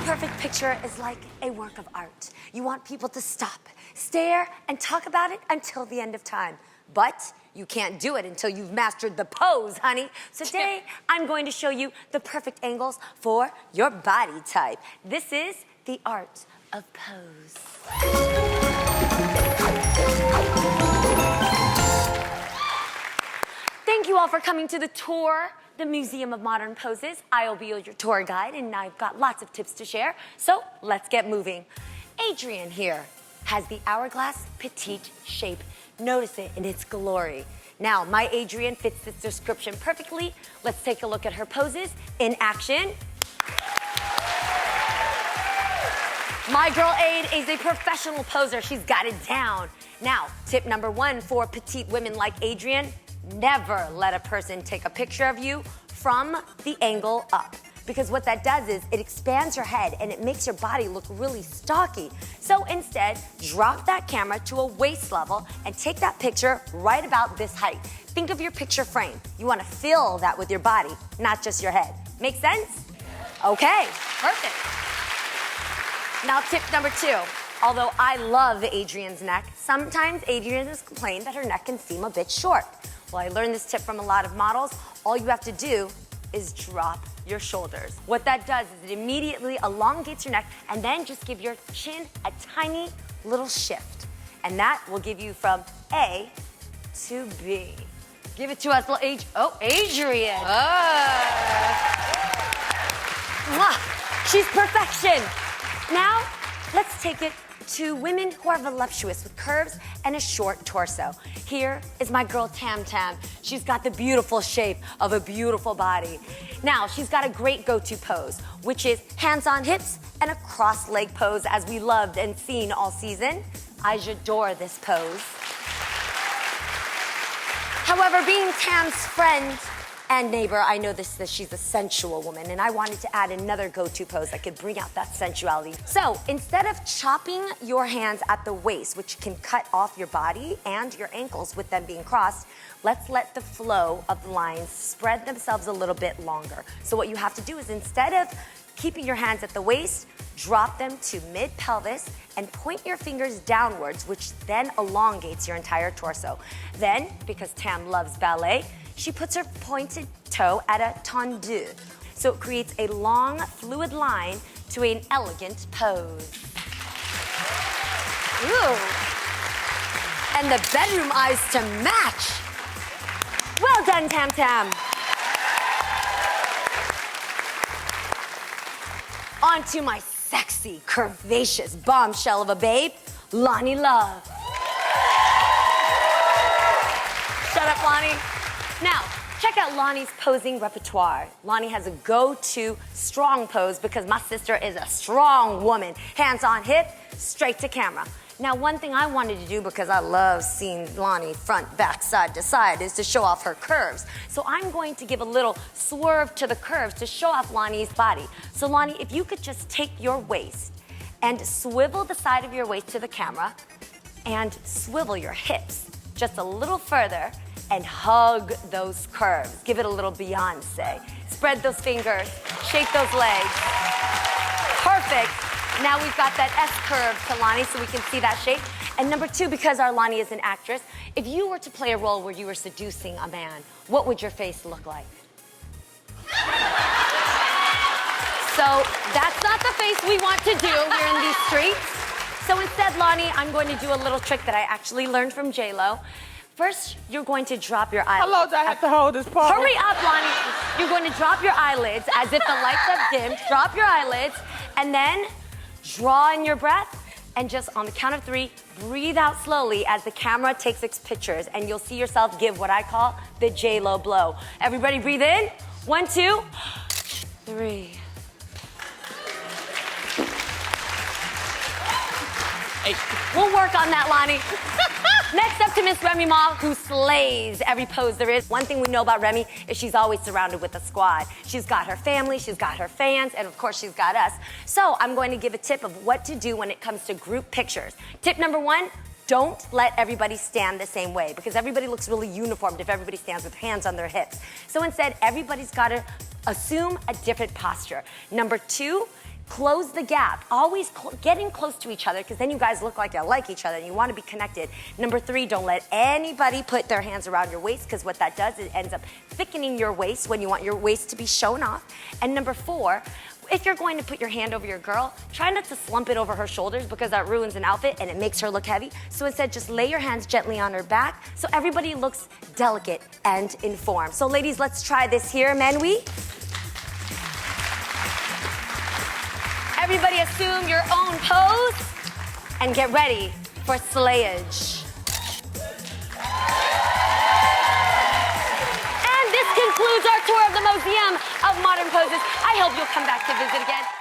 perfect picture is like a work of art. You want people to stop, stare, and talk about it until the end of time. But you can't do it until you've mastered the pose, honey. So today, I'm going to show you the perfect angles for your body type. This is the art of pose. Thank you all for coming to the tour, the Museum of Modern Poses. I will be your tour guide, and I've got lots of tips to share. So let's get moving. Adrienne here has the hourglass petite shape. Notice it in its glory. Now, my Adrienne fits this description perfectly. Let's take a look at her poses in action. My girl Ade is a professional poser. She's got it down. Now, tip number one for petite women like Adrienne, never let a person take a picture of you from the angle up. Because what that does is it expands your head and it makes your body look really stocky. So instead, drop that camera to a waist level and take that picture right about this height. Think of your picture frame. You want to fill that with your body, not just your head. Make sense? Okay, perfect. Now tip number two. Although I love Adrienne's neck, sometimes Adrienne has complained that her neck can seem a bit short. Well, I learned this tip from a lot of models. All you have to do is drop your shoulders. What that does is it immediately elongates your neck and then just give your chin a tiny little shift. And that will give you from A to B. Give it to us, little Adrienne. Mwah. She's perfection. Now, let's take it to women who are voluptuous with curves and a short torso. Here is my girl Tam Tam. She's got the beautiful shape of a beautiful body. Now, she's got a great go-to pose, which is hands on hips and a cross-leg pose as we loved and seen all season. I adore this pose. However, being Tam's friend and neighbor, I know that she's a sensual woman, and I wanted to add another go-to pose that could bring out that sensuality. So instead of chopping your hands at the waist, which can cut off your body and your ankles with them being crossed, let's let the flow of the lines spread themselves a little bit longer. So what you have to do is instead of keeping your hands at the waist, drop them to mid-pelvis and point your fingers downwards, which then elongates your entire torso. Then, because Tam loves ballet, she puts her pointed toe at a tendu. So it creates a long, fluid line to an elegant pose. Ooh. And the bedroom eyes to match. Well done, Tam Tam. On to my sexy, curvaceous bombshell of a babe, Lonnie Love. Shut up, Lonnie. Now, check out Lonnie's posing repertoire. Lonnie has a go-to strong pose because my sister is a strong woman. Hands on hip, straight to camera. Now, one thing I wanted to do because I love seeing Lonnie front, back, side to side is to show off her curves. So I'm going to give a little swerve to the curves to show off Lonnie's body. So Lonnie, if you could just take your waist and swivel the side of your waist to the camera and swivel your hips just a little further and hug those curves. Give it a little Beyonce. Spread those fingers, shake those legs. Perfect. Now we've got that S curve to Lonnie so we can see that shape. And number two, because our Lonnie is an actress, if you were to play a role where you were seducing a man, what would your face look like? So that's not the face we want to do here in these streets. So instead, Lonnie, I'm going to do a little trick that I actually learned from J-Lo. First, you're going to drop your eyelids. How long do I have to hold this part? Hurry up, Lonnie. You're going to drop your eyelids as if the lights have dimmed. Drop your eyelids, and then draw in your breath, and just on the count of 3, breathe out slowly as the camera takes its pictures, and you'll see yourself give what I call the J-Lo blow. Everybody breathe in. 1, 2, 3. We'll work on that, Lonnie. Next up to Miss Remy Ma, who slays every pose there is. One thing we know about Remy is she's always surrounded with a squad. She's got her family, she's got her fans, and of course she's got us. So I'm going to give a tip of what to do when it comes to group pictures. Tip number 1, don't let everybody stand the same way because everybody looks really uniformed if everybody stands with hands on their hips. So instead, everybody's got to assume a different posture. Number 2, Close the gap. Always getting close to each other, because then you guys look like you like each other and you want to be connected. Number 3, don't let anybody put their hands around your waist, because what that does, it ends up thickening your waist when you want your waist to be shown off. And number 4, if you're going to put your hand over your girl, try not to slump it over her shoulders, because that ruins an outfit and it makes her look heavy. So instead, just lay your hands gently on her back so everybody looks delicate and informed. So ladies, let's try this here, men. Everybody assume your own pose and get ready for slayage. And this concludes our tour of the Museum of Modern Poses. I hope you'll come back to visit again.